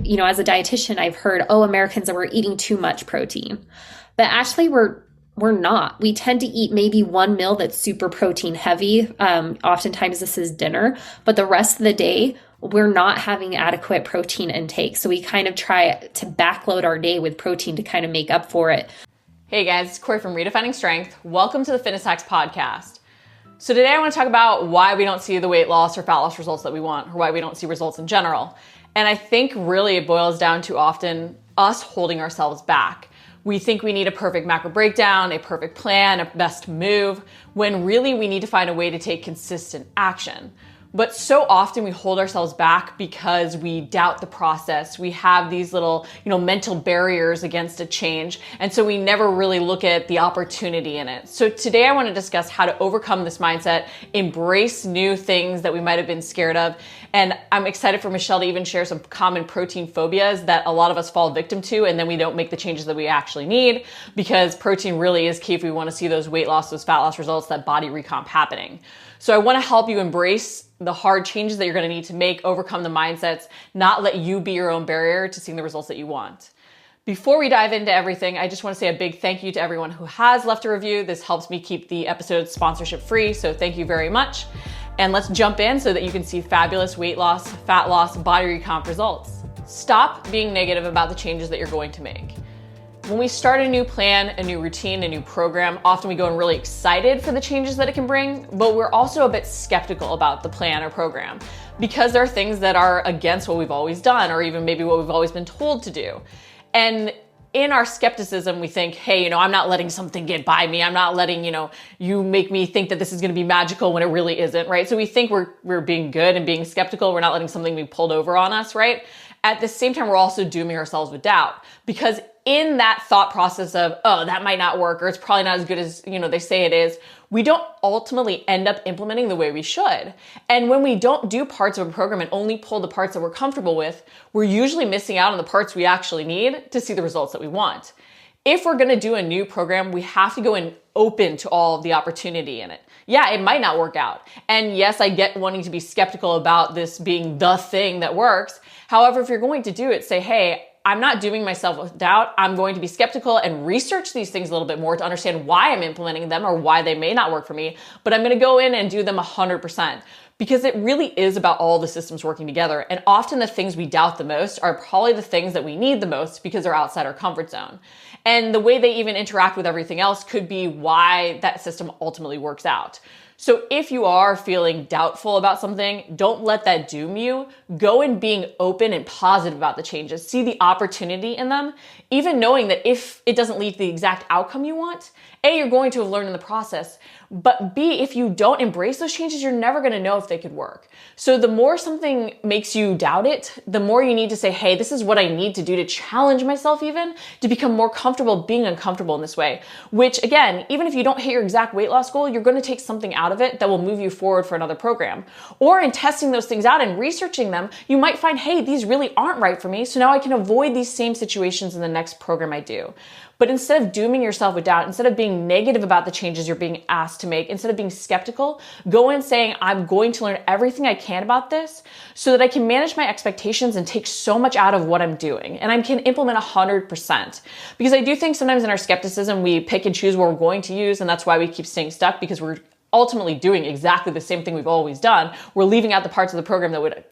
as a dietitian, I've heard, oh, Americans are eating too much protein. But actually, we're not. We tend to eat maybe one meal that's super protein heavy. Oftentimes this is dinner, but the rest of the day, we're not having adequate protein intake. So we kind of try to backload our day with protein to kind of make up for it. Hey guys, it's Corey from Redefining Strength. Welcome to the Fitness Hacks Podcast. So today I want to talk about why we don't see the weight loss or fat loss results that we want, or why we don't see results in general. And I think really it boils down to often us holding ourselves back. We think we need a perfect macro breakdown, a perfect plan, a best move, when really we need to find a way to take consistent action. But so often we hold ourselves back because we doubt the process. We have these little, mental barriers against a change. And so we never really look at the opportunity in it. So today I want to discuss how to overcome this mindset, embrace new things that we might have been scared of. And I'm excited for Michelle to even share some common protein phobias that a lot of us fall victim to, and then we don't make the changes that we actually need, because protein really is key if we want to see those weight loss, those fat loss results, that body recomp happening. So I want to help you embrace the hard changes that you're going to need to make, overcome the mindsets, not let you be your own barrier to seeing the results that you want. Before we dive into everything, I just want to say a big thank you to everyone who has left a review. This helps me keep the episodes sponsorship free, so thank you very much. And let's jump in so that you can see fabulous weight loss, fat loss, body recomp results. Stop being negative about the changes that you're going to make. When we start a new plan, a new routine, a new program, often we go in really excited for the changes that it can bring, but we're also a bit skeptical about the plan or program because there are things that are against what we've always done, or even maybe what we've always been told to do. And in our skepticism, we think, hey, I'm not letting something get by me. I'm not letting, you make me think that this is going to be magical when it really isn't, right? So we think we're being good and being skeptical. We're not letting something be pulled over on us, right? At the same time, we're also dooming ourselves with doubt, because in that thought process of, oh, that might not work, or it's probably not as good as, they say it is, we don't ultimately end up implementing the way we should. And when we don't do parts of a program and only pull the parts that we're comfortable with, we're usually missing out on the parts we actually need to see the results that we want. If we're going to do a new program, we have to go in open to all of the opportunity in it. Yeah, it might not work out. And yes, I get wanting to be skeptical about this being the thing that works. However, if you're going to do it, say, hey, I'm not dooming myself with doubt. I'm going to be skeptical and research these things a little bit more to understand why I'm implementing them or why they may not work for me. But I'm going to go in and do them 100%, because it really is about all the systems working together. And often the things we doubt the most are probably the things that we need the most because they're outside our comfort zone. And the way they even interact with everything else could be why that system ultimately works out. So if you are feeling doubtful about something, don't let that doom you. Go in being open and positive about the changes. See the opportunity in them, even knowing that if it doesn't lead to the exact outcome you want, A, you're going to have learned in the process, but B, if you don't embrace those changes, you're never going to know if they could work. So the more something makes you doubt it, the more you need to say, hey, this is what I need to do to challenge myself even to become more comfortable being uncomfortable in this way, which again, even if you don't hit your exact weight loss goal, you're going to take something out of it that will move you forward for another program. Or in testing those things out and researching them, you might find, hey, these really aren't right for me. So now I can avoid these same situations in the next program I do. But instead of dooming yourself with doubt, instead of being negative about the changes you're being asked to make, instead of being skeptical, go in saying, I'm going to learn everything I can about this so that I can manage my expectations and take so much out of what I'm doing. And I can implement 100%. Because I do think sometimes in our skepticism, we pick and choose what we're going to use. And that's why we keep staying stuck, because we're ultimately doing exactly the same thing we've always done. We're leaving out the parts of the program that would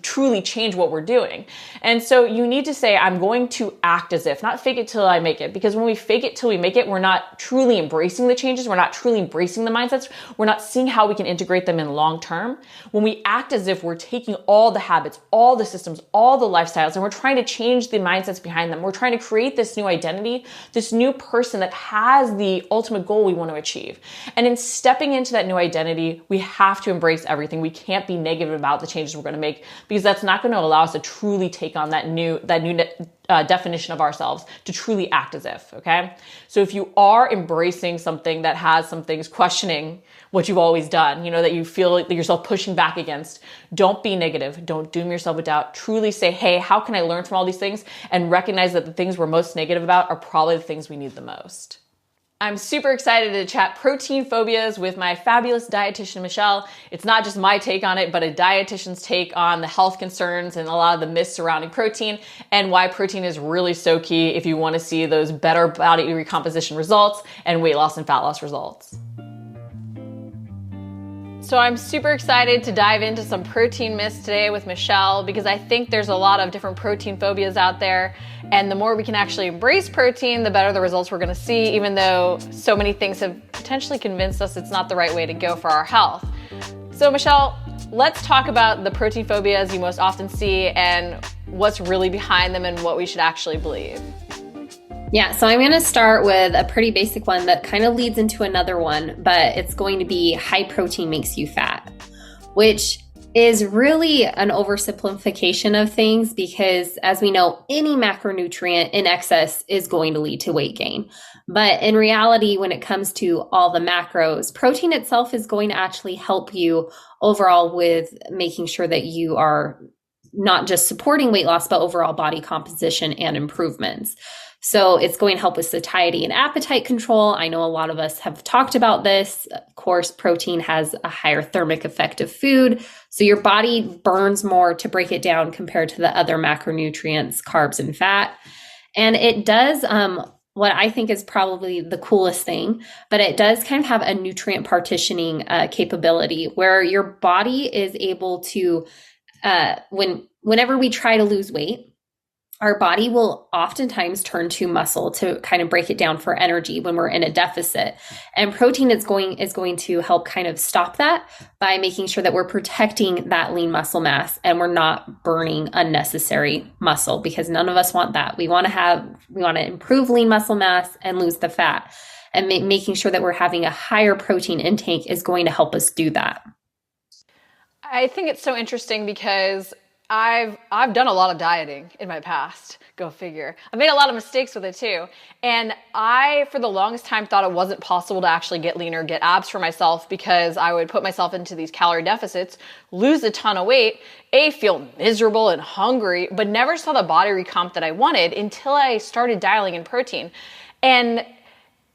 truly change what we're doing. And so you need to say, I'm going to act as if, not fake it till I make it. Because when we fake it till we make it, we're not truly embracing the changes. We're not truly embracing the mindsets. We're not seeing how we can integrate them in long term. When we act as if we're taking all the habits, all the systems, all the lifestyles, and we're trying to change the mindsets behind them. We're trying to create this new identity, this new person that has the ultimate goal we want to achieve. And in stepping into that new identity, we have to embrace everything. We can't be negative about the changes we're going to make, because that's not going to allow us to truly take on that new definition of ourselves, to truly act as if, okay? So if you are embracing something that has some things questioning what you've always done, that you feel yourself pushing back against, don't be negative. Don't doom yourself with doubt. Truly say, hey, how can I learn from all these things? And recognize that the things we're most negative about are probably the things we need the most. I'm super excited to chat protein phobias with my fabulous dietitian, Michelle. It's not just my take on it, but a dietitian's take on the health concerns and a lot of the myths surrounding protein and why protein is really so key if you want to see those better body recomposition results and weight loss and fat loss results. So I'm super excited to dive into some protein myths today with Michelle because I think there's a lot of different protein phobias out there. And the more we can actually embrace protein, the better the results we're gonna see, even though so many things have potentially convinced us it's not the right way to go for our health. So Michelle, let's talk about the protein phobias you most often see and what's really behind them and what we should actually believe. Yeah, so I'm going to start with a pretty basic one that kind of leads into another one, but it's going to be high protein makes you fat, which is really an oversimplification of things because, as we know, any macronutrient in excess is going to lead to weight gain. But in reality, when it comes to all the macros, protein itself is going to actually help you overall with making sure that you are not just supporting weight loss, but overall body composition and improvements. So it's going to help with satiety and appetite control. I know a lot of us have talked about this. Of course, protein has a higher thermic effect of food. So your body burns more to break it down compared to the other macronutrients, carbs and fat. And it does what I think is probably the coolest thing, but it does kind of have a nutrient partitioning capability where your body is able to, whenever we try to lose weight, our body will oftentimes turn to muscle to kind of break it down for energy when we're in a deficit. And protein is going to help kind of stop that by making sure that we're protecting that lean muscle mass and we're not burning unnecessary muscle because none of us want that. We want to improve lean muscle mass and lose the fat. And making sure that we're having a higher protein intake is going to help us do that. I think it's so interesting because I've done a lot of dieting in my past. Go figure. I made a lot of mistakes with it too. And I, for the longest time, thought it wasn't possible to actually get leaner, get abs for myself because I would put myself into these calorie deficits, lose a ton of weight, feel miserable and hungry, but never saw the body recomp that I wanted until I started dialing in protein. And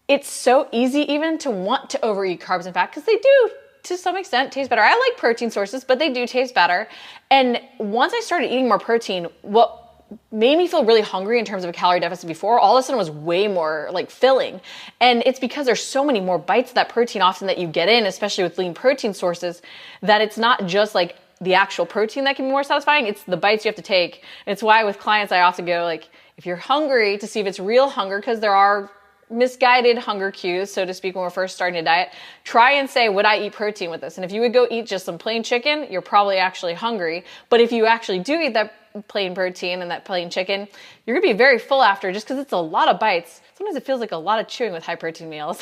it's so easy even to want to overeat carbs and fat because they do to some extent taste better. I like protein sources, but they do taste better. And once I started eating more protein, what made me feel really hungry in terms of a calorie deficit before, all of a sudden was way more like filling. And it's because there's so many more bites of that protein often that you get in, especially with lean protein sources, that it's not just like the actual protein that can be more satisfying, it's the bites you have to take. And it's why with clients, I often go like, if you're hungry, to see if it's real hunger, because there are misguided hunger cues, so to speak, when we're first starting a diet, try and say, would I eat protein with this? And if you would go eat just some plain chicken, you're probably actually hungry. But if you actually do eat that plain protein and that plain chicken, you're gonna be very full after just because it's a lot of bites. Sometimes it feels like a lot of chewing with high protein meals.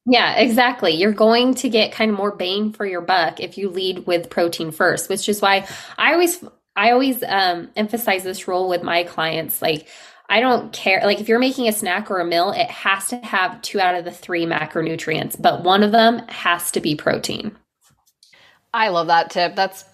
Yeah, exactly. You're going to get kind of more bang for your buck if you lead with protein first, which is why I always emphasize this rule with my clients. Like, I don't care. Like if you're making a snack or a meal, it has to have 2 out of the 3 macronutrients, but one of them has to be protein. I love that tip. That's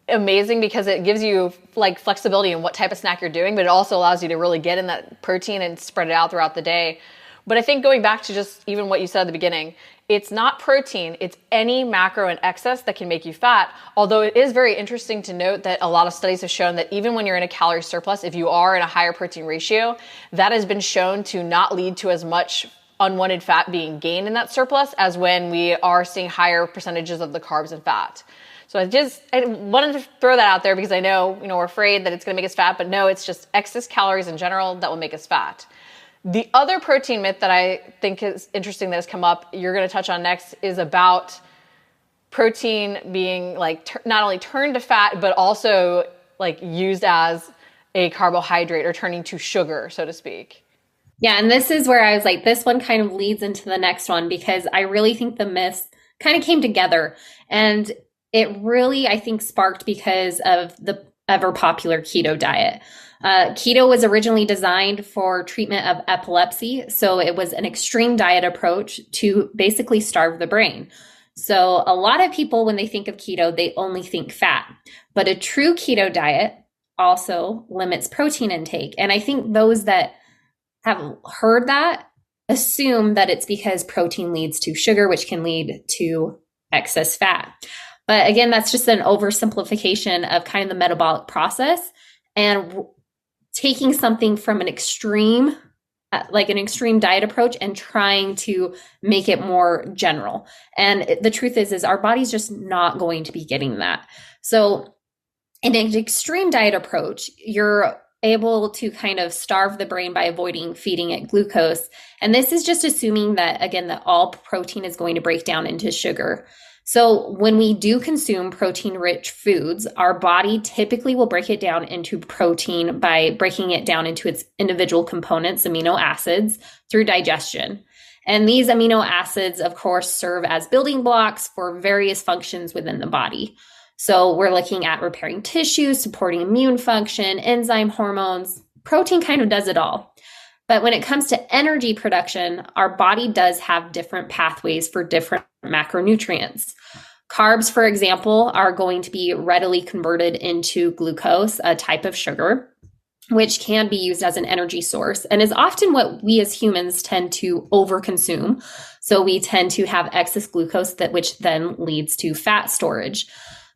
amazing because it gives you like flexibility in what type of snack you're doing, but it also allows you to really get in that protein and spread it out throughout the day. But I think going back to just even what you said at the beginning, it's not protein, it's any macro in excess that can make you fat. Although it is very interesting to note that a lot of studies have shown that even when you're in a calorie surplus, if you are in a higher protein ratio, that has been shown to not lead to as much unwanted fat being gained in that surplus as when we are seeing higher percentages of the carbs and fat. So I wanted to throw that out there because I know, we're afraid that it's going to make us fat, but no, it's just excess calories in general that will make us fat. The other protein myth that I think is interesting that has come up, you're going to touch on next, is about protein being like not only turned to fat, but also like used as a carbohydrate or turning to sugar, so to speak. Yeah, and this is where I was like, this one kind of leads into the next one because I really think the myths kind of came together. And it really, I think, sparked because of the ever popular keto diet. Keto was originally designed for treatment of epilepsy. So it was an extreme diet approach to basically starve the brain. So a lot of people, when they think of keto, they only think fat. But a true keto diet also limits protein intake. And I think those that have heard that assume that it's because protein leads to sugar, which can lead to excess fat. But again, that's just an oversimplification of kind of the metabolic process and taking something from an extreme, like an extreme diet approach, and trying to make it more general. And the truth is our body's just not going to be getting that. So in an extreme diet approach, you're able to kind of starve the brain by avoiding feeding it glucose. And this is just assuming that, again, that all protein is going to break down into sugar. So when we do consume protein-rich foods, our body typically will break it down into protein by breaking it down into its individual components, amino acids, through digestion. And these amino acids, of course, serve as building blocks for various functions within the body. So we're looking at repairing tissue, supporting immune function, enzyme hormones. Protein kind of does it all. But when it comes to energy production, our body does have different pathways for different macronutrients. Carbs, for example, are going to be readily converted into glucose, a type of sugar, which can be used as an energy source and is often what we as humans tend to overconsume. So we tend to have excess glucose, which then leads to fat storage.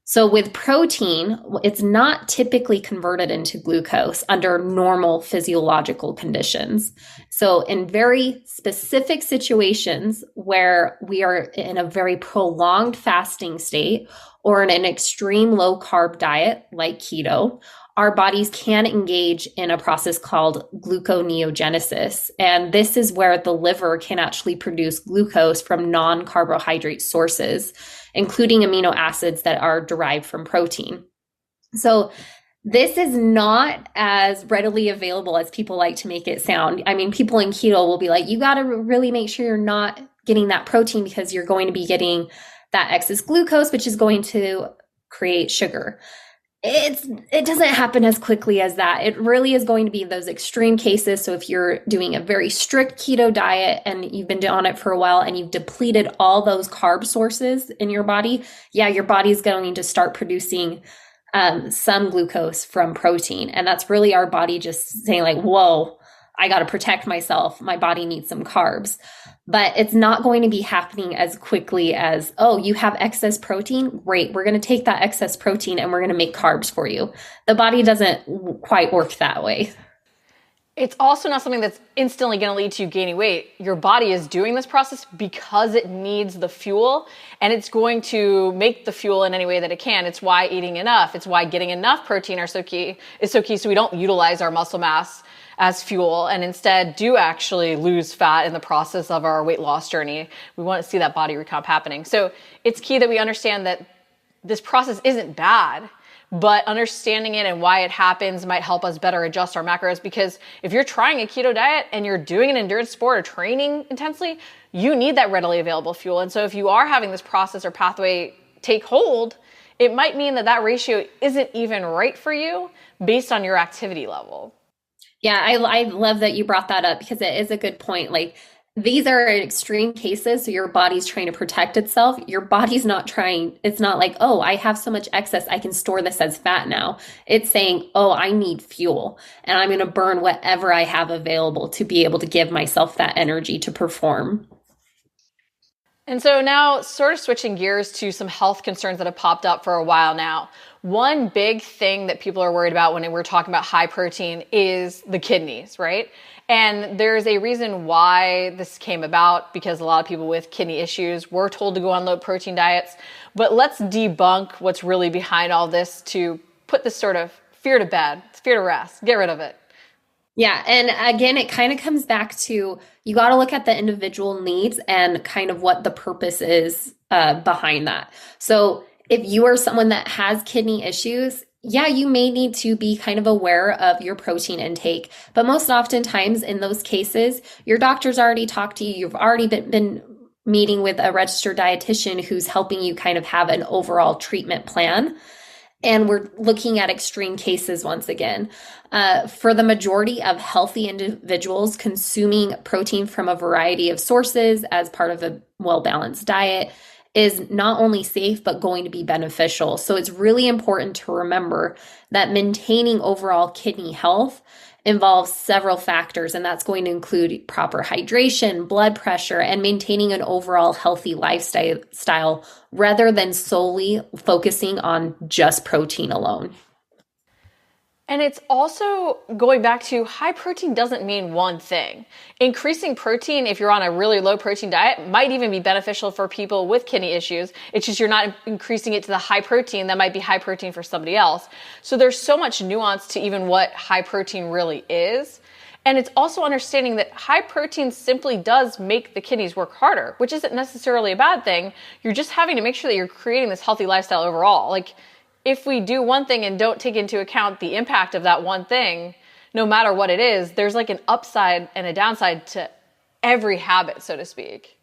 So with protein, it's not typically converted into glucose under normal physiological conditions. So in very specific situations where we are in a very prolonged fasting state or in an extreme low carb diet like keto, our bodies can engage in a process called gluconeogenesis. And this is where the liver can actually produce glucose from non-carbohydrate sources, including amino acids that are derived from protein. So this is not as readily available as people like to make it sound. I mean, people in keto will be like, you got to really make sure you're not getting that protein because you're going to be getting that excess glucose, which is going to create sugar. It doesn't happen as quickly as that. It really is going to be those extreme cases. So if you're doing a very strict keto diet and you've been on it for a while and you've depleted all those carb sources in your body, yeah, your body's going to start producing some glucose from protein. And that's really our body just saying like, whoa, I got to protect myself. My body needs some carbs. But it's not going to be happening as quickly as, oh, you have excess protein? Great. We're going to take that excess protein and we're going to make carbs for you. The body doesn't quite work that way. It's also not something that's instantly going to lead to you gaining weight. Your body is doing this process because it needs the fuel, and it's going to make the fuel in any way that it can. It's why eating enough, it's why getting enough protein is so key so we don't utilize our muscle mass as fuel and instead do actually lose fat in the process of our weight loss journey. We want to see that body recomp happening. So it's key that we understand that this process isn't bad, but understanding it and why it happens might help us better adjust our macros, because if you're trying a keto diet and you're doing an endurance sport or training intensely, you need that readily available fuel. And so if you are having this process or pathway take hold, it might mean that that ratio isn't even right for you based on your activity level. Yeah, I love that you brought that up because it is a good point. Like, these are extreme cases. So your body's trying to protect itself. Your body's not trying. It's not like, oh, I have so much excess, I can store this as fat now. It's saying, oh, I need fuel and I'm going to burn whatever I have available to be able to give myself that energy to perform. And so now sort of switching gears to some health concerns that have popped up for a while now. One big thing that people are worried about when we're talking about high protein is the kidneys, right? And there's a reason why this came about, because a lot of people with kidney issues were told to go on low protein diets. But let's debunk what's really behind all this to put this sort of fear to bed, fear to rest, get rid of it. Yeah. And again, it kind of comes back to, you got to look at the individual needs and kind of what the purpose is behind that. So if you are someone that has kidney issues, yeah, you may need to be kind of aware of your protein intake. But most oftentimes in those cases, your doctor's already talked to you. You've already been meeting with a registered dietitian who's helping you kind of have an overall treatment plan. And we're looking at extreme cases once again. For the majority of healthy individuals, consuming protein from a variety of sources as part of a well-balanced diet is not only safe, but going to be beneficial. So it's really important to remember that maintaining overall kidney health involves several factors, and that's going to include proper hydration, blood pressure, and maintaining an overall healthy lifestyle rather than solely focusing on just protein alone. And it's also going back to high protein doesn't mean one thing. Increasing protein, if you're on a really low protein diet, might even be beneficial for people with kidney issues. It's just you're not increasing it to the high protein that might be high protein for somebody else. So there's so much nuance to even what high protein really is. And it's also understanding that high protein simply does make the kidneys work harder, which isn't necessarily a bad thing. You're just having to make sure that you're creating this healthy lifestyle overall. Like, if we do one thing and don't take into account the impact of that one thing, no matter what it is, there's like an upside and a downside to every habit, so to speak.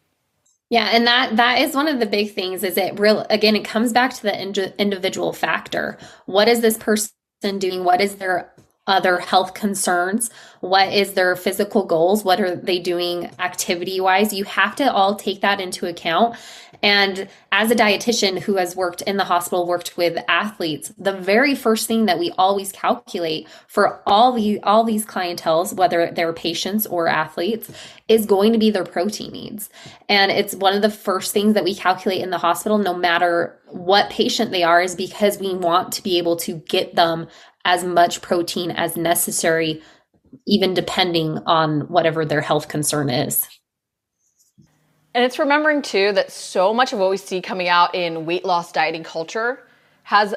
Yeah, and that is one of the big things is it comes back to the individual factor. What is this person doing? What is their other health concerns? What is their physical goals? What are they doing activity wise? You have to all take that into account. And as a dietitian who has worked in the hospital, worked with athletes, the very first thing that we always calculate for all these clienteles, whether they're patients or athletes, is going to be their protein needs. And it's one of the first things that we calculate in the hospital, no matter what patient they are, is because we want to be able to get them as much protein as necessary, even depending on whatever their health concern is. And it's remembering too that so much of what we see coming out in weight loss dieting culture has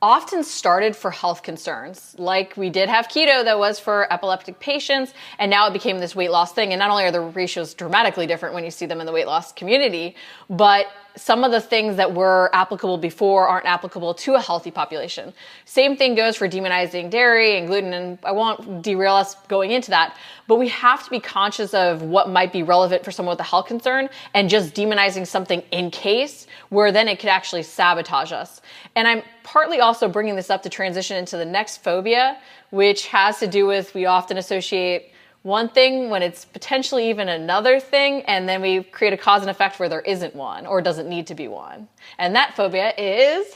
often started for health concerns. Like we did have keto that was for epileptic patients, and now it became this weight loss thing. And not only are the ratios dramatically different when you see them in the weight loss community, but some of the things that were applicable before aren't applicable to a healthy population. Same thing goes for demonizing dairy and gluten, and I won't derail us going into that, but we have to be conscious of what might be relevant for someone with a health concern and just demonizing something in case, where then it could actually sabotage us. And I'm partly also bringing this up to transition into the next phobia, which has to do with, we often associate one thing when it's potentially even another thing, and then we create a cause and effect where there isn't one or doesn't need to be one. And that phobia is...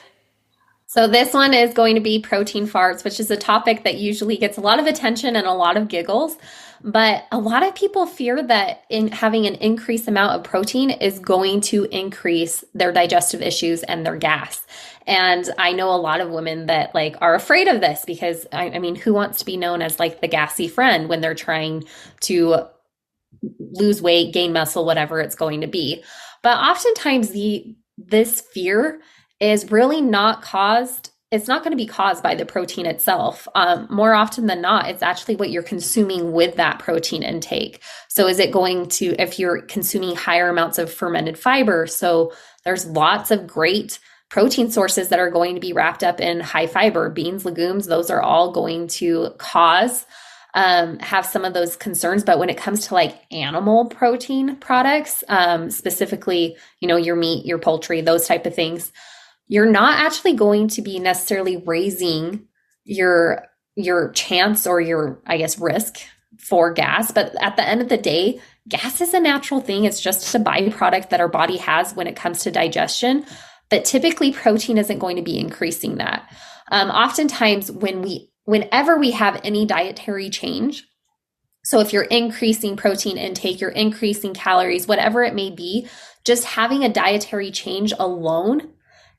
So this one is going to be protein farts, which is a topic that usually gets a lot of attention and a lot of giggles. But a lot of people fear that in having an increased amount of protein is going to increase their digestive issues and their gas. And I know a lot of women that like are afraid of this because I mean, who wants to be known as like the gassy friend when they're trying to lose weight, gain muscle, whatever it's going to be. But oftentimes this fear is really it's not going to be caused by the protein itself. More often than not, it's actually what you're consuming with that protein intake. So is it going to, if you're consuming higher amounts of fermented fiber, so there's lots of great protein sources that are going to be wrapped up in high fiber, beans, legumes, those are all going to have some of those concerns. But when it comes to like animal protein products, specifically, your meat, your poultry, those type of things, you're not actually going to be necessarily raising your chance or your, I guess, risk for gas. But at the end of the day, gas is a natural thing. It's just a byproduct that our body has when it comes to digestion. But typically protein isn't going to be increasing that. Oftentimes whenever we have any dietary change, so if you're increasing protein intake, you're increasing calories, whatever it may be, just having a dietary change alone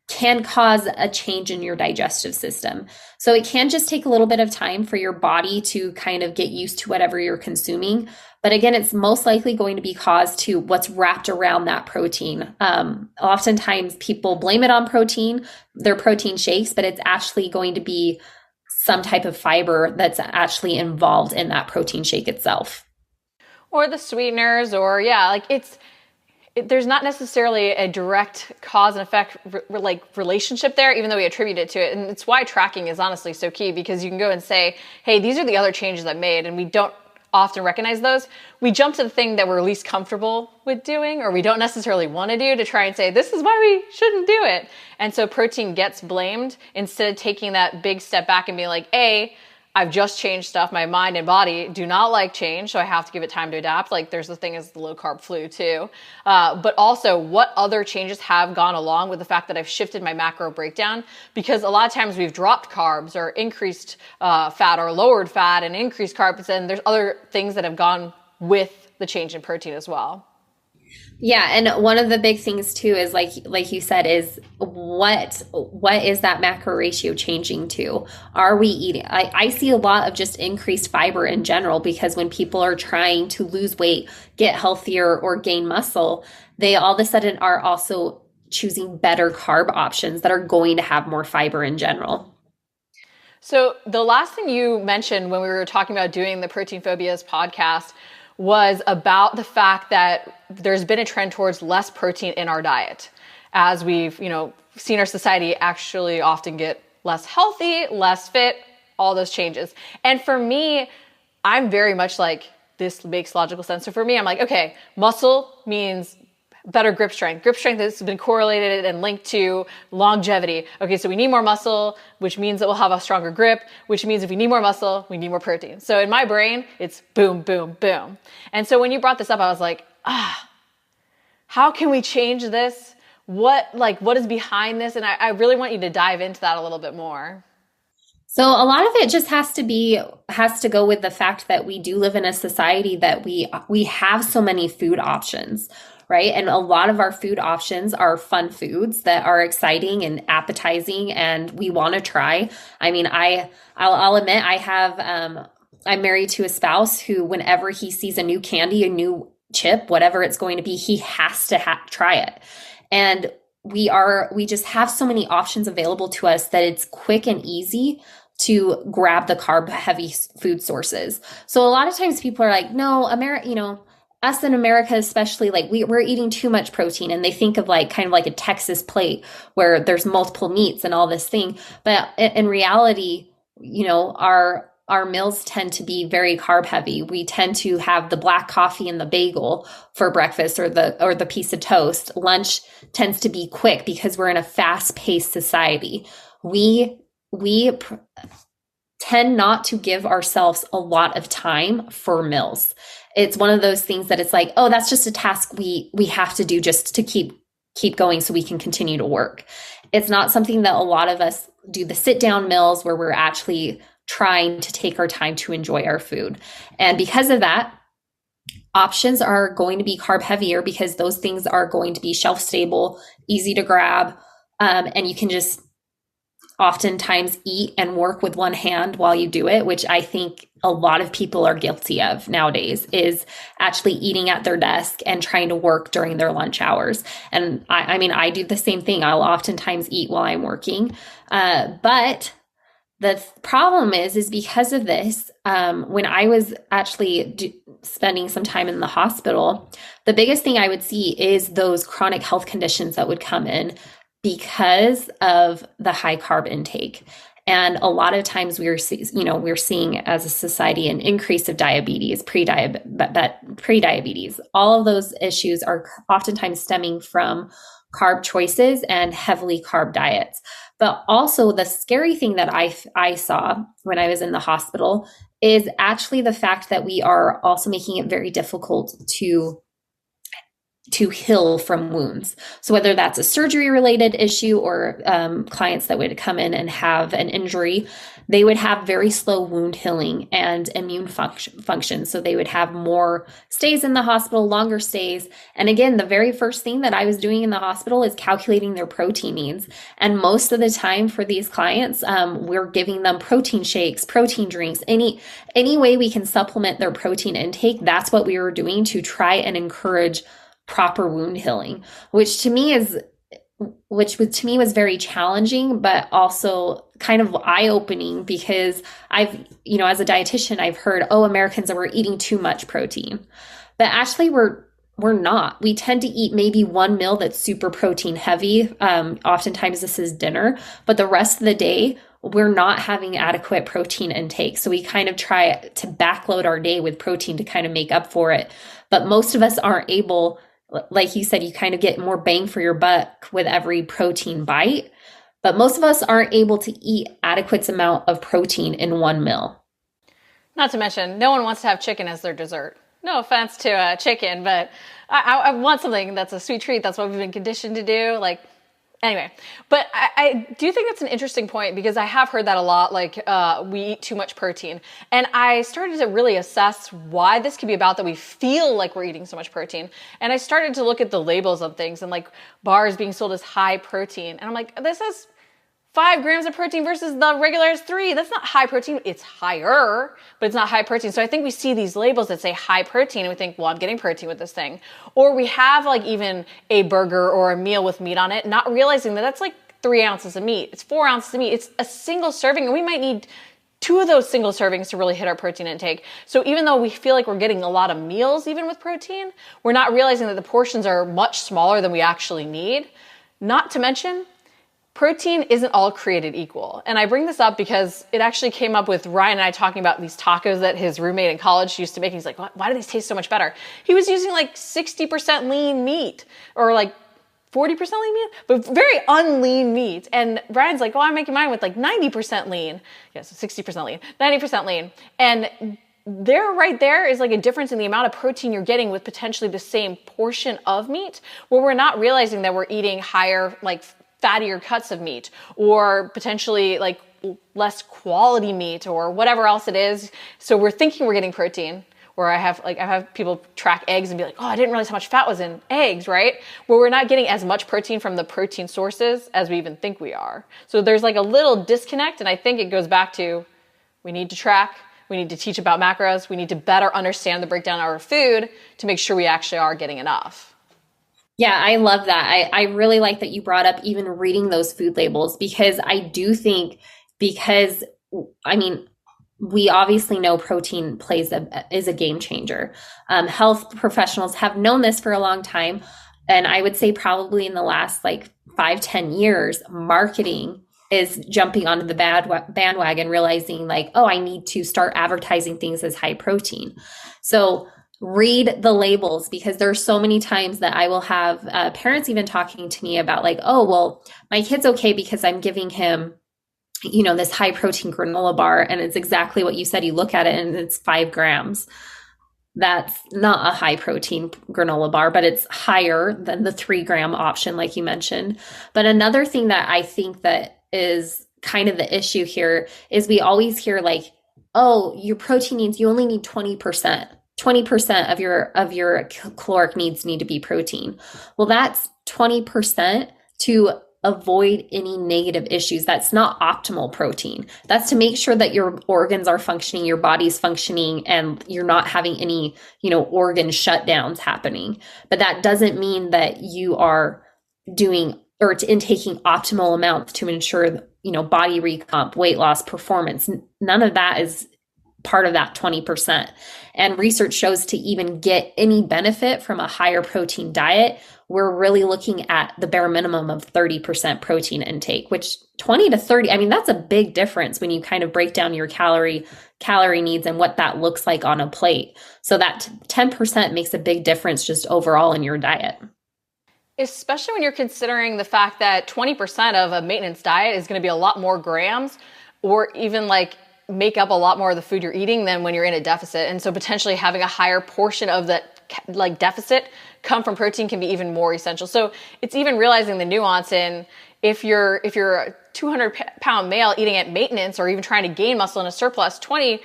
can cause a change in your digestive system. So it can just take a little bit of time for your body to kind of get used to whatever you're consuming. But again, it's most likely going to be caused to what's wrapped around that protein. Oftentimes people blame it on protein, their protein shakes, but it's actually going to be some type of fiber that's actually involved in that protein shake itself. Or the sweeteners, or there's not necessarily a direct cause and effect relationship there, even though we attribute it to it. And it's why tracking is honestly so key, because you can go and say, hey, these are the other changes I made, and we don't often recognize those. We jump to the thing that we're least comfortable with doing, or we don't necessarily want to do, to try and say, this is why we shouldn't do it. And so protein gets blamed instead of taking that big step back and being like, I've just changed stuff. My mind and body do not like change, so I have to give it time to adapt. Like there's the thing is the low carb flu too. But also what other changes have gone along with the fact that I've shifted my macro breakdown? Because a lot of times we've dropped carbs or increased fat or lowered fat and increased carbs, and there's other things that have gone with the change in protein as well. Yeah, and one of the big things too is like you said is what is that macro ratio changing to? Are we eating? I see a lot of just increased fiber in general because when people are trying to lose weight, get healthier, or gain muscle, they all of a sudden are also choosing better carb options that are going to have more fiber in general. So the last thing you mentioned when we were talking about doing the Protein Phobias podcast was about the fact that there's been a trend towards less protein in our diet as we've, seen our society actually often get less healthy, less fit, all those changes. And for me, I'm very much like, this makes logical sense. So for me, I'm like, okay, muscle means better grip strength. Grip strength has been correlated and linked to longevity. Okay, so we need more muscle, which means that we'll have a stronger grip, which means if we need more muscle, we need more protein. So in my brain, it's boom, boom, boom. And so when you brought this up, I was like, how can we change this? What is behind this? And I really want you to dive into that a little bit more. So a lot of it just has to go with the fact that we do live in a society that we have so many food options, right? And a lot of our food options are fun foods that are exciting and appetizing and we want to try. I mean, I'll admit I'm married to a spouse who whenever he sees a new candy, a new chip, whatever it's going to be, he has to try it. And we just have so many options available to us that it's quick and easy to grab the carb heavy food sources. So a lot of times people are like, no, us in America, especially, like we're eating too much protein, and they think of kind of like a Texas plate where there's multiple meats and all this thing. But in reality, our meals tend to be very carb heavy. We tend to have the black coffee and the bagel for breakfast, or the piece of toast. Lunch tends to be quick because we're in a fast-paced society. We tend not to give ourselves a lot of time for meals. It's one of those things that it's like, oh, that's just a task we have to do just to keep going so we can continue to work. It's not something that a lot of us do, the sit down meals where we're actually trying to take our time to enjoy our food. And because of that, options are going to be carb heavier because those things are going to be shelf stable, easy to grab, and you can just oftentimes eat and work with one hand while you do it, which I think a lot of people are guilty of nowadays, is actually eating at their desk and trying to work during their lunch hours. And I do the same thing. I'll oftentimes eat while I'm working. But the problem is because of this, when I was actually spending some time in the hospital, the biggest thing I would see is those chronic health conditions that would come in because of the high carb intake. And a lot of times we're seeing as a society an increase of diabetes, pre-diabetes. All of those issues are oftentimes stemming from carb choices and heavily carb diets. But also the scary thing that I saw when I was in the hospital is actually the fact that we are also making it very difficult to heal from wounds. So whether that's a surgery related issue or clients that would come in and have an injury, they would have very slow wound healing and immune function. So they would have more stays in the hospital, longer stays. And again, the very first thing that I was doing in the hospital is calculating their protein needs. And most of the time for these clients, we're giving them protein shakes, protein drinks, any way we can supplement their protein intake. That's what we were doing to try and encourage proper wound healing, which to me was very challenging, but also kind of eye-opening because as a dietitian, I've heard, oh, Americans are eating too much protein, but actually we're not. We tend to eat maybe one meal that's super protein heavy. Oftentimes this is dinner, but the rest of the day we're not having adequate protein intake. So we kind of try to backload our day with protein to kind of make up for it. But most of us aren't able, like you said, you kind of get more bang for your buck with every protein bite. But most of us aren't able to eat adequate amount of protein in one meal. Not to mention, no one wants to have chicken as their dessert. No offense to chicken, but I want something that's a sweet treat. That's what we've been conditioned to do. Like, anyway, but I do think that's an interesting point because I have heard that a lot, like we eat too much protein. And I started to really assess why this could be about that we feel like we're eating so much protein. And I started to look at the labels of things and like bars being sold as high protein. And I'm like, this is 5 grams of protein versus the regular is 3. That's not high protein. It's higher, but it's not high protein. So I think we see these labels that say high protein and we think, well, I'm getting protein with this thing. Or we have like even a burger or a meal with meat on it, not realizing that that's like 3 ounces of meat. It's 4 ounces of meat. It's a single serving, and we might need 2 of those single servings to really hit our protein intake. So even though we feel like we're getting a lot of meals even with protein, we're not realizing that the portions are much smaller than we actually need. Not to mention, protein isn't all created equal. And I bring this up because it actually came up with Ryan and I talking about these tacos that his roommate in college used to make. He's like, why do these taste so much better? He was using like 60% lean meat or like 40% lean meat, but very unlean meat. And Brian's like, I'm making mine with like 90% lean. Yeah, so 60% lean, 90% lean. And right there is like a difference in the amount of protein you're getting with potentially the same portion of meat, where we're not realizing that we're eating higher, like fattier cuts of meat, or potentially like less quality meat or whatever else it is. So we're thinking we're getting protein. Or I have people track eggs and be like, I didn't realize how much fat was in eggs, right? Where we're not getting as much protein from the protein sources as we even think we are. So there's like a little disconnect, and I think it goes back to we need to track, we need to teach about macros, we need to better understand the breakdown of our food to make sure we actually are getting enough. Yeah, I love that. I really like that you brought up even reading those food labels, because I do think, I mean, we obviously know protein is a game changer. Health professionals have known this for a long time. And I would say probably in the last like 5-10 years, marketing is jumping onto the bandwagon, realizing like, I need to start advertising things as high protein. So read the labels, because there's so many times that I will have parents even talking to me about like, my kid's okay because I'm giving him, this high protein granola bar. And it's exactly what you said. You look at it and it's 5 grams. That's not a high protein granola bar, but it's higher than the 3-gram option, like you mentioned. But another thing that I think that is kind of the issue here is we always hear like, your protein needs, you only need 20%. 20% of your caloric needs need to be protein. Well, that's 20% to avoid any negative issues. That's not optimal protein. That's to make sure that your organs are functioning, your body's functioning, and you're not having any, organ shutdowns happening. But that doesn't mean that you are doing or intaking optimal amounts to ensure, body recomp, weight loss, performance. None of that is part of that 20%. And research shows to even get any benefit from a higher protein diet, we're really looking at the bare minimum of 30% protein intake, which 20 to 30, I mean, that's a big difference when you kind of break down your calorie needs and what that looks like on a plate. So that 10% makes a big difference just overall in your diet. Especially when you're considering the fact that 20% of a maintenance diet is going to be a lot more grams, or even like make up a lot more of the food you're eating than when you're in a deficit. And so potentially having a higher portion of that like deficit come from protein can be even more essential. So it's even realizing the nuance in if you're a 200-pound male eating at maintenance or even trying to gain muscle in a surplus, 20%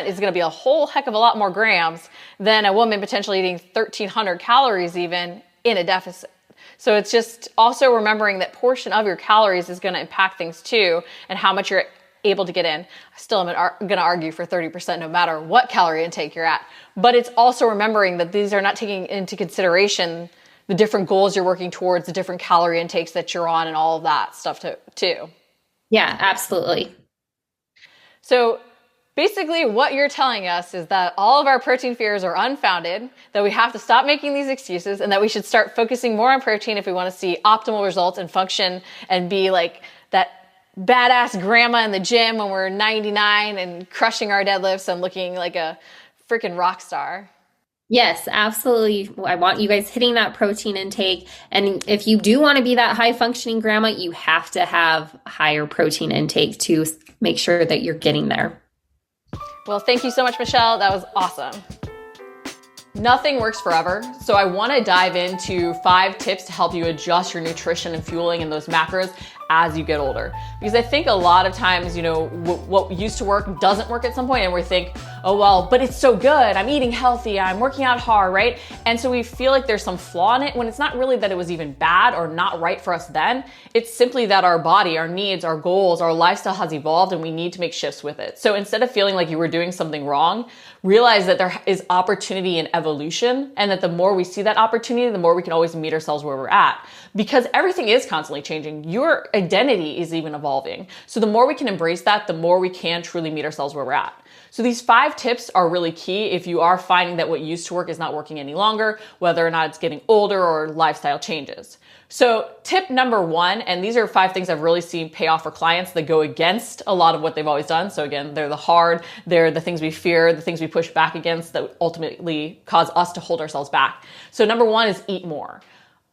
is going to be a whole heck of a lot more grams than a woman potentially eating 1,300 calories even in a deficit. So it's just also remembering that portion of your calories is going to impact things too, and how much you're able to get in. I still am going to argue for 30% no matter what calorie intake you're at. But it's also remembering that these are not taking into consideration the different goals you're working towards, the different calorie intakes that you're on, and all of that stuff too. Yeah, absolutely. So basically what you're telling us is that all of our protein fears are unfounded, that we have to stop making these excuses, and that we should start focusing more on protein if we want to see optimal results and function and be like that badass grandma in the gym when we're 99 and crushing our deadlifts and looking like a freaking rock star. Yes, absolutely. I want you guys hitting that protein intake. And if you do want to be that high functioning grandma, you have to have higher protein intake to make sure that you're getting there. Well, thank you so much, Michelle. That was awesome. Nothing works forever, so I want to dive into 5 tips to help you adjust your nutrition and fueling and those macros as you get older. Because I think a lot of times, what used to work doesn't work at some point, and we think, oh, well, but it's so good. I'm eating healthy. I'm working out hard, right? And so we feel like there's some flaw in it when it's not really that it was even bad or not right for us then. It's simply that our body, our needs, our goals, our lifestyle has evolved and we need to make shifts with it. So instead of feeling like you were doing something wrong, realize that there is opportunity in evolution, and that the more we see that opportunity, the more we can always meet ourselves where we're at. Because everything is constantly changing. Your identity is even evolving. So the more we can embrace that, the more we can truly meet ourselves where we're at. So these 5 tips are really key if you are finding that what used to work is not working any longer, whether or not it's getting older or lifestyle changes. So tip number 1, and these are 5 things I've really seen pay off for clients that go against a lot of what they've always done. So again, they're the hard, they're the things we fear, the things we push back against that ultimately cause us to hold ourselves back. So number 1 is eat more.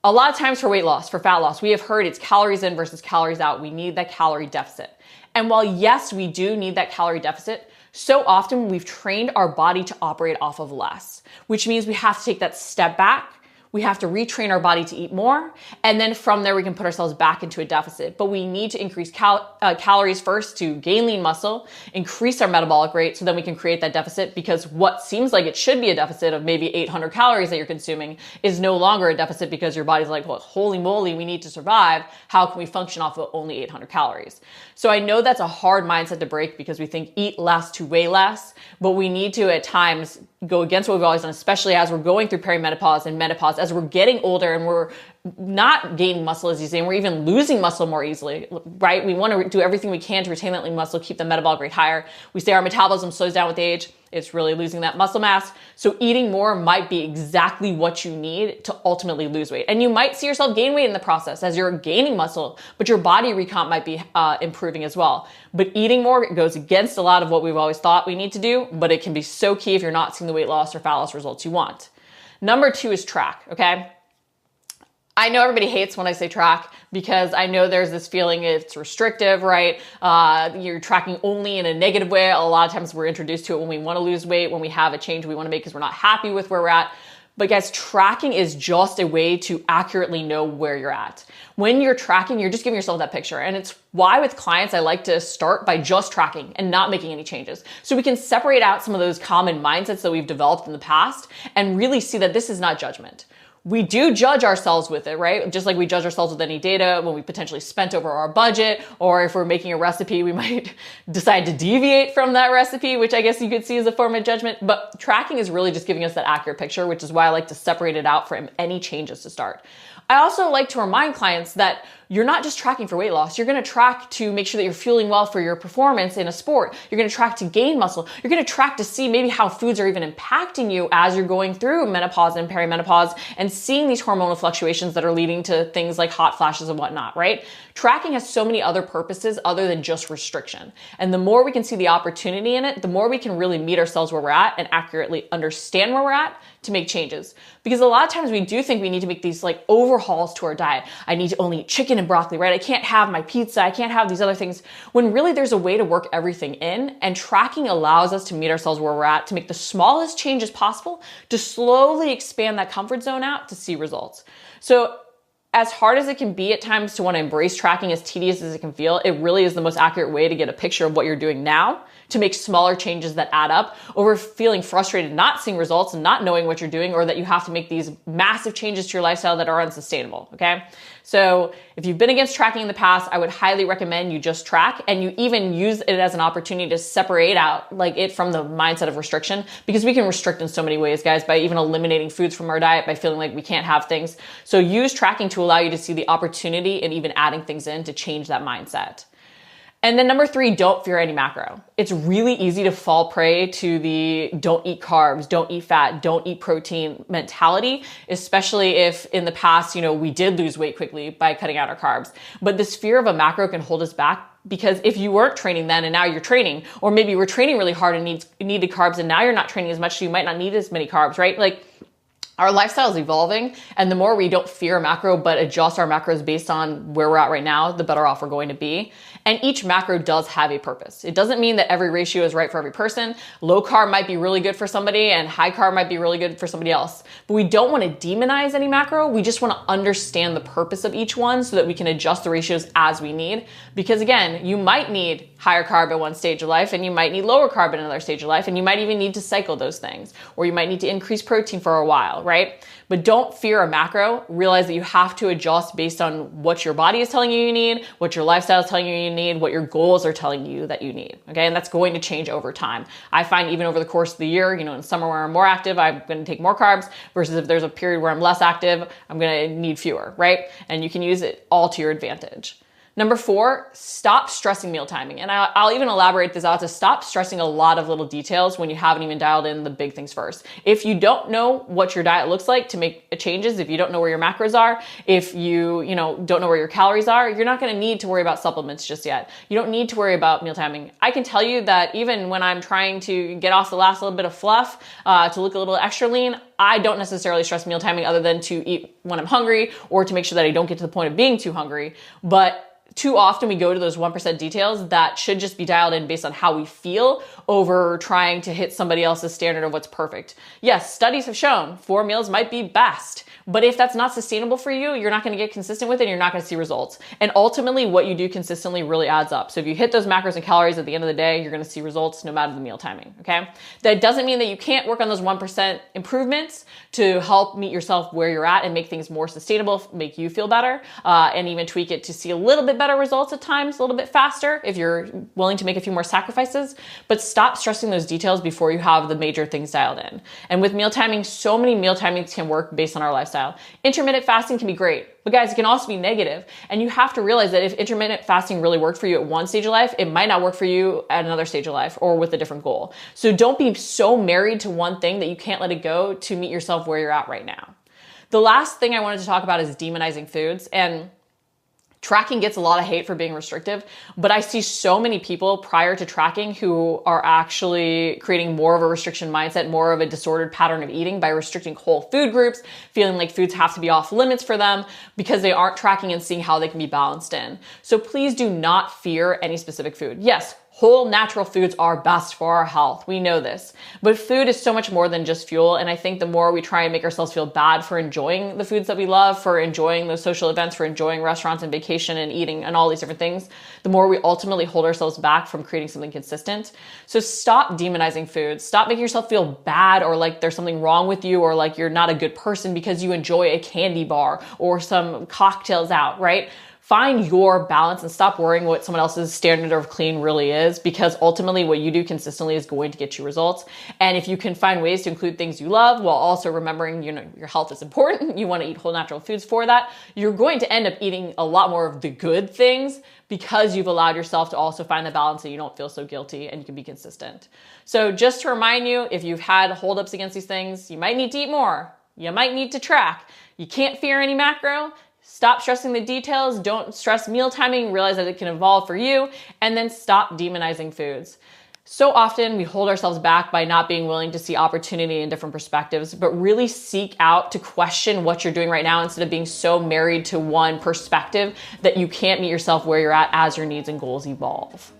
A lot of times for weight loss, for fat loss, we have heard it's calories in versus calories out. We need that calorie deficit. And while yes, we do need that calorie deficit, so often we've trained our body to operate off of less, which means we have to take that step back. We have to retrain our body to eat more. And then from there, we can put ourselves back into a deficit. But we need to increase calories first to gain lean muscle, increase our metabolic rate, so then we can create that deficit, because what seems like it should be a deficit of maybe 800 calories that you're consuming is no longer a deficit, because your body's like, well, holy moly, we need to survive. How can we function off of only 800 calories? So I know that's a hard mindset to break, because we think eat less to weigh less, but we need to at times go against what we've always done, especially as we're going through perimenopause and menopause, as we're getting older and we're not gaining muscle as easily, and we're even losing muscle more easily, right? We want to do everything we can to retain that lean muscle, keep the metabolic rate higher. We say our metabolism slows down with age. It's really losing that muscle mass. So eating more might be exactly what you need to ultimately lose weight. And you might see yourself gain weight in the process as you're gaining muscle, but your body recomp might be improving as well. But eating more goes against a lot of what we've always thought we need to do, but it can be so key if you're not seeing the weight loss or fat loss results you want. Number 2 is track, okay? I know everybody hates when I say track, because I know there's this feeling it's restrictive, right? You're tracking only in a negative way. A lot of times we're introduced to it when we want to lose weight, when we have a change we want to make because we're not happy with where we're at. But guys, tracking is just a way to accurately know where you're at. When you're tracking, you're just giving yourself that picture. And it's why with clients, I like to start by just tracking and not making any changes. So we can separate out some of those common mindsets that we've developed in the past and really see that this is not judgment. We do judge ourselves with it, right? Just like we judge ourselves with any data when we potentially spent over our budget, or if we're making a recipe, we might decide to deviate from that recipe, which I guess you could see as a form of judgment. But tracking is really just giving us that accurate picture, which is why I like to separate it out from any changes to start. I also like to remind clients that you're not just tracking for weight loss. You're going to track to make sure that you're fueling well for your performance in a sport. You're going to track to gain muscle. You're going to track to see maybe how foods are even impacting you as you're going through menopause and perimenopause and seeing these hormonal fluctuations that are leading to things like hot flashes and whatnot, right? Tracking has so many other purposes other than just restriction. And the more we can see the opportunity in it, the more we can really meet ourselves where we're at and accurately understand where we're at to make changes. Because a lot of times we do think we need to make these like overhauls to our diet. I need to only eat chicken and broccoli, right? I can't have my pizza. I can't have these other things, when really there's a way to work everything in, and tracking allows us to meet ourselves where we're at, to make the smallest changes possible, to slowly expand that comfort zone out to see results. So as hard as it can be at times to want to embrace tracking, as tedious as it can feel, it really is the most accurate way to get a picture of what you're doing now, to make smaller changes that add up, over feeling frustrated not seeing results and not knowing what you're doing, or that you have to make these massive changes to your lifestyle that are unsustainable, okay? So if you've been against tracking in the past, I would highly recommend you just track, and you even use it as an opportunity to separate out like it from the mindset of restriction, because we can restrict in so many ways, guys, by even eliminating foods from our diet, by feeling like we can't have things. So use tracking to allow you to see the opportunity and even adding things in to change that mindset. And then number 3, don't fear any macro. It's really easy to fall prey to the don't eat carbs, don't eat fat, don't eat protein mentality, especially if in the past, we did lose weight quickly by cutting out our carbs. But this fear of a macro can hold us back, because if you weren't training then and now you're training, or maybe you were training really hard and needed carbs and now you're not training as much, so you might not need as many carbs, right? Like, our lifestyle is evolving, and the more we don't fear macro but adjust our macros based on where we're at right now, the better off we're going to be. And each macro does have a purpose. It doesn't mean that every ratio is right for every person. Low carb might be really good for somebody and high carb might be really good for somebody else. But we don't want to demonize any macro. We just want to understand the purpose of each one so that we can adjust the ratios as we need. Because again, you might need higher carb at one stage of life and you might need lower carb at another stage of life, and you might even need to cycle those things, or you might need to increase protein for a while, right? But don't fear a macro. Realize that you have to adjust based on what your body is telling you need, what your lifestyle is telling you need, what your goals are telling you that you need, okay? And that's going to change over time. I find even over the course of the year, in summer where I'm more active, I'm going to take more carbs, versus if there's a period where I'm less active, I'm going to need fewer, right? And you can use it all to your advantage. Number 4, stop stressing meal timing. And I'll even elaborate this out to stop stressing a lot of little details when you haven't even dialed in the big things first. If you don't know what your diet looks like to make changes, if you don't know where your macros are, if you don't know where your calories are, you're not going to need to worry about supplements just yet. You don't need to worry about meal timing. I can tell you that even when I'm trying to get off the last little bit of fluff to look a little extra lean, I don't necessarily stress meal timing other than to eat when I'm hungry or to make sure that I don't get to the point of being too hungry. But too often we go to those 1% details that should just be dialed in based on how we feel over trying to hit somebody else's standard of what's perfect. Yes, studies have shown 4 meals might be best, but if that's not sustainable for you, you're not going to get consistent with it and you're not going to see results. And ultimately what you do consistently really adds up. So if you hit those macros and calories at the end of the day, you're going to see results no matter the meal timing, okay? That doesn't mean that you can't work on those 1% improvements to help meet yourself where you're at and make things more sustainable, make you feel better, and even tweak it to see a little bit better results at times, a little bit faster if you're willing to make a few more sacrifices. But stop stressing those details before you have the major things dialed in. And with meal timing, so many meal timings can work based on our lifestyle. Intermittent fasting can be great, but guys, it can also be negative. And you have to realize that if intermittent fasting really worked for you at one stage of life, it might not work for you at another stage of life or with a different goal. So don't be so married to one thing that you can't let it go to meet yourself where you're at right now. The last thing I wanted to talk about is demonizing foods. And tracking gets a lot of hate for being restrictive, but I see so many people prior to tracking who are actually creating more of a restriction mindset, more of a disordered pattern of eating by restricting whole food groups, feeling like foods have to be off limits for them because they aren't tracking and seeing how they can be balanced in. So please do not fear any specific food. Yes, whole natural foods are best for our health. We know this. But food is so much more than just fuel. And I think the more we try and make ourselves feel bad for enjoying the foods that we love, for enjoying those social events, for enjoying restaurants and vacation and eating and all these different things, the more we ultimately hold ourselves back from creating something consistent. So stop demonizing foods. Stop making yourself feel bad or like there's something wrong with you or like you're not a good person because you enjoy a candy bar or some cocktails out, right? Find your balance and stop worrying what someone else's standard of clean really is, because ultimately what you do consistently is going to get you results. And if you can find ways to include things you love while also remembering, your health is important, you want to eat whole natural foods for that, you're going to end up eating a lot more of the good things because you've allowed yourself to also find the balance so you don't feel so guilty and you can be consistent. So just to remind you, if you've had holdups against these things, you might need to eat more. You might need to track. You can't fear any macro. Stop stressing the details. Don't stress meal timing. Realize that it can evolve for you. And then stop demonizing foods. So often we hold ourselves back by not being willing to see opportunity in different perspectives, but really seek out to question what you're doing right now instead of being so married to one perspective that you can't meet yourself where you're at as your needs and goals evolve.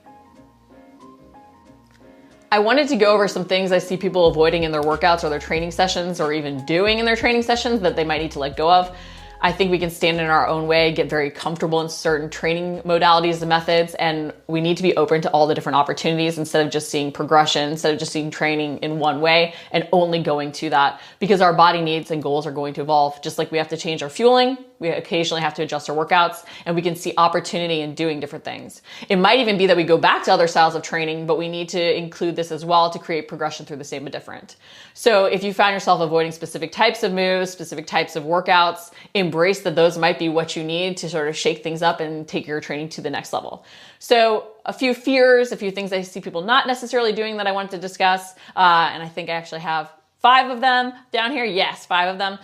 I wanted to go over some things I see people avoiding in their workouts or their training sessions or even doing in their training sessions that they might need to let go of. I think we can stand in our own way, get very comfortable in certain training modalities and methods, and we need to be open to all the different opportunities instead of just seeing progression, instead of just seeing training in one way and only going to that, because our body needs and goals are going to evolve. Just like we have to change our fueling, we occasionally have to adjust our workouts, and we can see opportunity in doing different things. It might even be that we go back to other styles of training, but we need to include this as well to create progression through the same but different. So if you find yourself avoiding specific types of moves, specific types of workouts, embrace that those might be what you need to sort of shake things up and take your training to the next level. So a few fears, a few things I see people not necessarily doing that I wanted to discuss, and I think I actually have 5 of them down here. Yes, 5 of them.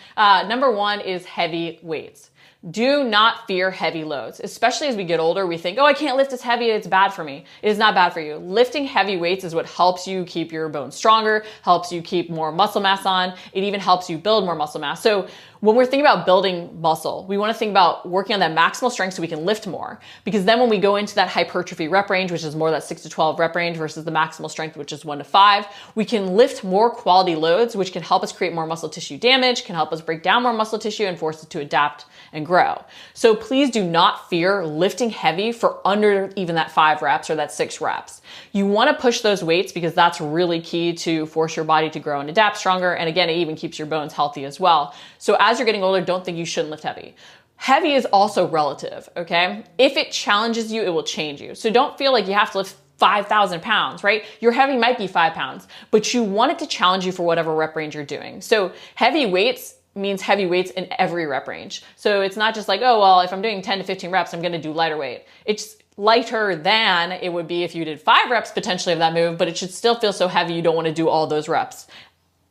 Number 1 is heavy weights. Do not fear heavy loads. Especially as we get older, we think, oh, I can't lift as heavy, it's bad for me. It is not bad for you. Lifting heavy weights is what helps you keep your bones stronger, helps you keep more muscle mass on. It even helps you build more muscle mass. So when we're thinking about building muscle, we want to think about working on that maximal strength so we can lift more. Because then when we go into that hypertrophy rep range, which is more that 6 to 12 rep range versus the maximal strength, which is 1 to 5, we can lift more quality loads, which can help us create more muscle tissue damage, can help us break down more muscle tissue and force it to adapt and grow. So please do not fear lifting heavy for under even that 5 reps or that 6 reps. You want to push those weights because that's really key to force your body to grow and adapt stronger. And again, it even keeps your bones healthy as well. So as you're getting older, don't think you shouldn't lift heavy. Heavy is also relative, okay? If it challenges you, it will change you. So don't feel like you have to lift 5,000 pounds, right? Your heavy might be 5 pounds, but you want it to challenge you for whatever rep range you're doing. So heavy weights means heavy weights in every rep range. So it's not just like, oh, well, if I'm doing 10 to 15 reps, I'm going to do lighter weight. It's lighter than it would be if you did 5 reps potentially of that move, but it should still feel so heavy you don't want to do all those reps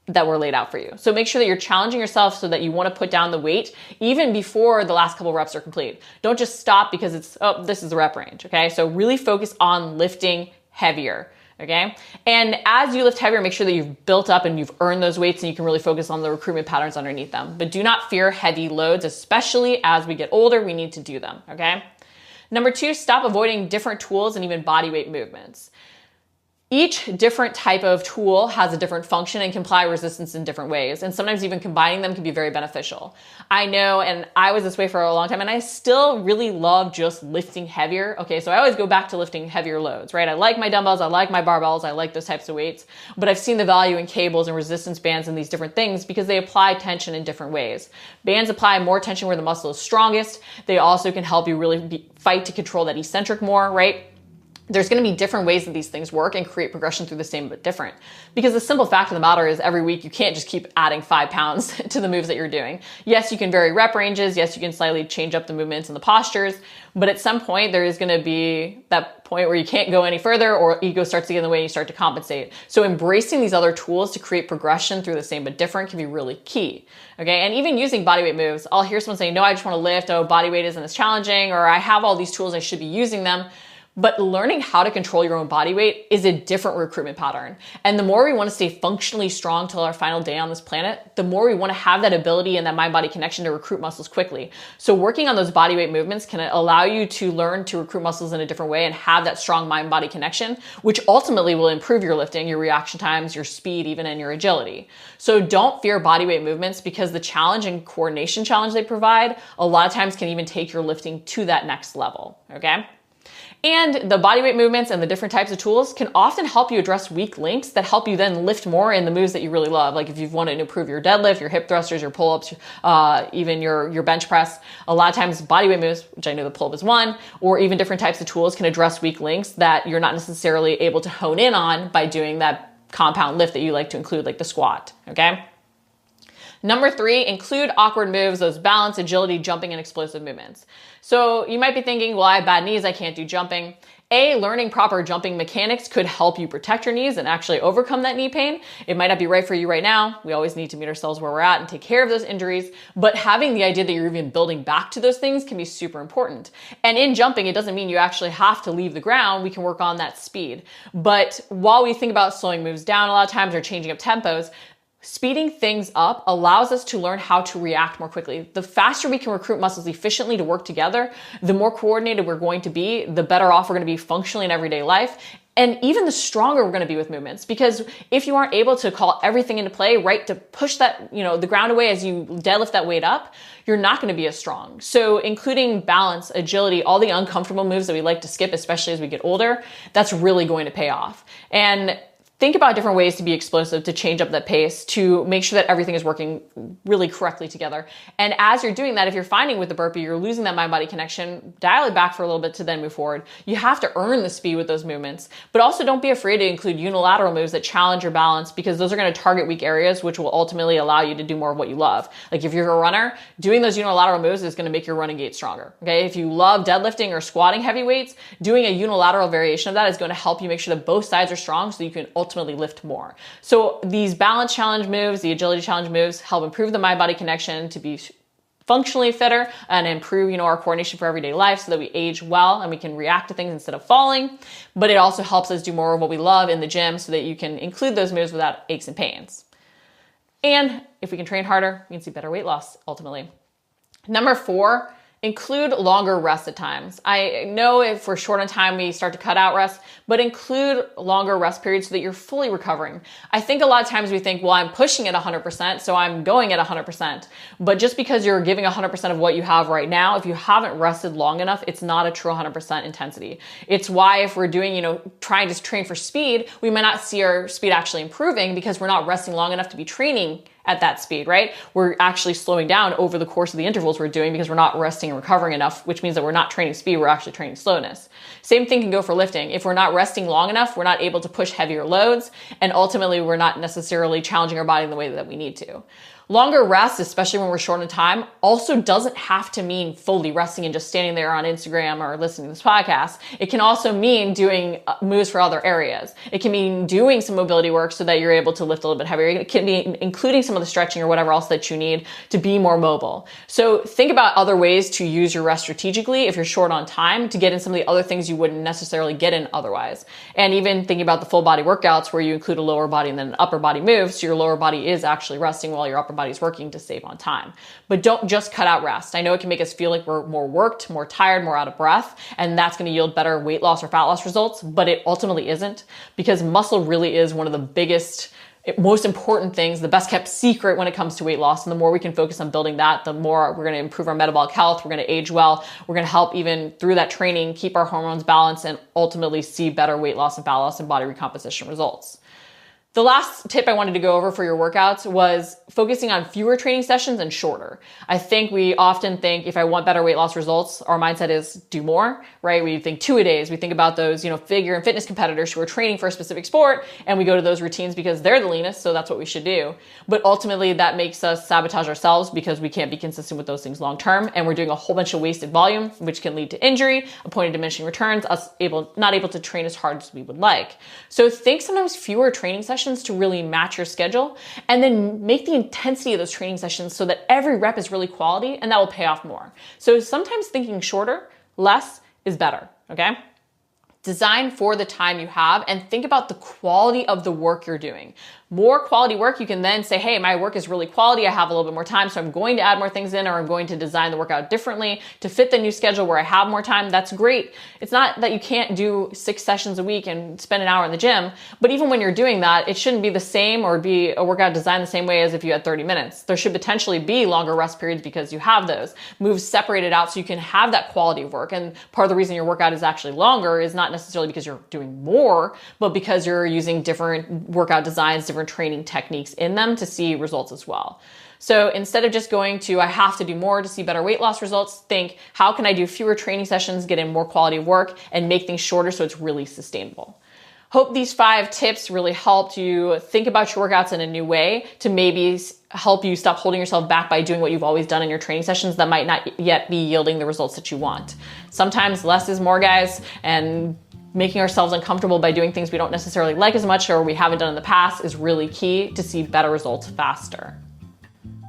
that were laid out for you. So make sure that you're challenging yourself so that you want to put down the weight even before the last couple reps are complete. Don't just stop because it's, oh, this is the rep range, okay? So really focus on lifting heavier, okay? And as you lift heavier, make sure that you've built up and you've earned those weights and you can really focus on the recruitment patterns underneath them. But do not fear heavy loads, especially as we get older, we need to do them, okay? Number 2, stop avoiding different tools and even body weight movements. Each different type of tool has a different function and can apply resistance in different ways. And sometimes even combining them can be very beneficial. I know, and I was this way for a long time, and I still really love just lifting heavier. Okay, so I always go back to lifting heavier loads, right? I like my dumbbells, I like my barbells, I like those types of weights, but I've seen the value in cables and resistance bands and these different things because they apply tension in different ways. Bands apply more tension where the muscle is strongest. They also can help you really fight to control that eccentric more, right? There's going to be different ways that these things work and create progression through the same but different. Because the simple fact of the matter is every week you can't just keep adding 5 pounds to the moves that you're doing. Yes, you can vary rep ranges. Yes, you can slightly change up the movements and the postures. But at some point there is going to be that point where you can't go any further or ego starts to get in the way and you start to compensate. So embracing these other tools to create progression through the same but different can be really key. Okay, and even using bodyweight moves. I'll hear someone saying, no, I just want to lift. Oh, bodyweight isn't as challenging, or I have all these tools, I should be using them. But learning how to control your own body weight is a different recruitment pattern. And the more we want to stay functionally strong till our final day on this planet, the more we want to have that ability and that mind-body connection to recruit muscles quickly. So working on those body weight movements can allow you to learn to recruit muscles in a different way and have that strong mind-body connection, which ultimately will improve your lifting, your reaction times, your speed, even, and your agility. So don't fear body weight movements because the challenge and coordination challenge they provide a lot of times can even take your lifting to that next level, okay? And the bodyweight movements and the different types of tools can often help you address weak links that help you then lift more in the moves that you really love. Like if you've wanted to improve your deadlift, your hip thrusters, your pull-ups, even your bench press. A lot of times bodyweight moves, which I know the pull-up is one, or even different types of tools can address weak links that you're not necessarily able to hone in on by doing that compound lift that you like to include, like the squat, okay? Number 3, include awkward moves, those balance, agility, jumping, and explosive movements. So you might be thinking, well, I have bad knees, I can't do jumping. Learning proper jumping mechanics could help you protect your knees and actually overcome that knee pain. It might not be right for you right now. We always need to meet ourselves where we're at and take care of those injuries. But having the idea that you're even building back to those things can be super important. And in jumping, it doesn't mean you actually have to leave the ground. We can work on that speed. But while we think about slowing moves down a lot of times or changing up tempos, speeding things up allows us to learn how to react more quickly. The faster we can recruit muscles efficiently to work together, the more coordinated we're going to be, the better off we're going to be functionally in everyday life. And even the stronger we're going to be with movements. Because if you aren't able to call everything into play, right, to push that, the ground away as you deadlift that weight up, you're not going to be as strong. So including balance, agility, all the uncomfortable moves that we like to skip, especially as we get older, that's really going to pay off. And think about different ways to be explosive, to change up that pace, to make sure that everything is working really correctly together. And as you're doing that, if you're finding with the burpee, you're losing that mind-body connection, dial it back for a little bit to then move forward. You have to earn the speed with those movements, but also don't be afraid to include unilateral moves that challenge your balance because those are going to target weak areas, which will ultimately allow you to do more of what you love. Like if you're a runner, doing those unilateral moves is going to make your running gait stronger. Okay. If you love deadlifting or squatting heavy weights, doing a unilateral variation of that is going to help you make sure that both sides are strong so you can ultimately lift more. So these balance challenge moves, the agility challenge moves help improve the mind-body connection to be functionally fitter and improve, our coordination for everyday life so that we age well and we can react to things instead of falling. But it also helps us do more of what we love in the gym so that you can include those moves without aches and pains. And if we can train harder, we can see better weight loss ultimately. Number 4, include longer rest at times. I know if we're short on time, we start to cut out rest, but include longer rest periods so that you're fully recovering. I think a lot of times we think, well, I'm pushing at 100%, so I'm going at 100%. But just because you're giving 100% of what you have right now, if you haven't rested long enough, it's not a true 100% intensity. It's why if we're doing, trying to train for speed, we might not see our speed actually improving because we're not resting long enough to be training at that speed, right? We're actually slowing down over the course of the intervals we're doing because we're not resting and recovering enough, which means that we're not training speed, we're actually training slowness. Same thing can go for lifting. If we're not resting long enough, we're not able to push heavier loads, and ultimately we're not necessarily challenging our body in the way that we need to. Longer rest, especially when we're short on time, also doesn't have to mean fully resting and just standing there on Instagram or listening to this podcast. It can also mean doing moves for other areas. It can mean doing some mobility work so that you're able to lift a little bit heavier. It can be including some of the stretching or whatever else that you need to be more mobile. So think about other ways to use your rest strategically if you're short on time to get in some of the other things you wouldn't necessarily get in otherwise. And even thinking about the full body workouts where you include a lower body and then an upper body move, so your lower body is actually resting while your upper body's working to save on time. But don't just cut out rest. I know it can make us feel like we're more worked, more tired, more out of breath, and that's going to yield better weight loss or fat loss results, but it ultimately isn't, because muscle really is one of the biggest, most important things, the best kept secret when it comes to weight loss. And the more we can focus on building that, the more we're going to improve our metabolic health. We're going to age well. We're going to help even through that training, keep our hormones balanced and ultimately see better weight loss and fat loss and body recomposition results. The last tip I wanted to go over for your workouts was focusing on fewer training sessions and shorter. I think we often think if I want better weight loss results, our mindset is do more, right? We think 2-a-days. We think about those, figure and fitness competitors who are training for a specific sport, and we go to those routines because they're the leanest, so that's what we should do. But ultimately that makes us sabotage ourselves because we can't be consistent with those things long term, and we're doing a whole bunch of wasted volume, which can lead to injury, a point of diminishing returns, us not able to train as hard as we would like. So think sometimes fewer training sessions to really match your schedule, and then make the intensity of those training sessions so that every rep is really quality, and that will pay off more. So sometimes thinking shorter, less is better, okay? Design for the time you have and think about the quality of the work you're doing. More quality work, you can then say, hey, my work is really quality. I have a little bit more time, so I'm going to add more things in, or I'm going to design the workout differently to fit the new schedule where I have more time. That's great. It's not that you can't do 6 sessions a week and spend an hour in the gym, but even when you're doing that, it shouldn't be the same or be a workout designed the same way as if you had 30 minutes. There should potentially be longer rest periods because you have those moves separated out so you can have that quality of work. And part of the reason your workout is actually longer is not necessarily because you're doing more, but because you're using different workout designs, different training techniques in them to see results as well. So instead of just going to, I have to do more to see better weight loss results, think, how can I do fewer training sessions, get in more quality of work, and make things shorter so it's really sustainable. Hope these 5 tips really helped you think about your workouts in a new way to maybe help you stop holding yourself back by doing what you've always done in your training sessions that might not yet be yielding the results that you want. Sometimes less is more, guys, and making ourselves uncomfortable by doing things we don't necessarily like as much or we haven't done in the past is really key to see better results faster.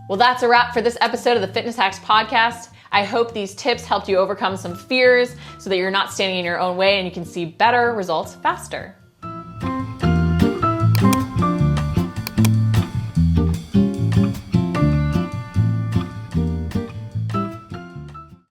Well, that's a wrap for this episode of the Fitness Hacks podcast. I hope these tips helped you overcome some fears so that you're not standing in your own way and you can see better results faster.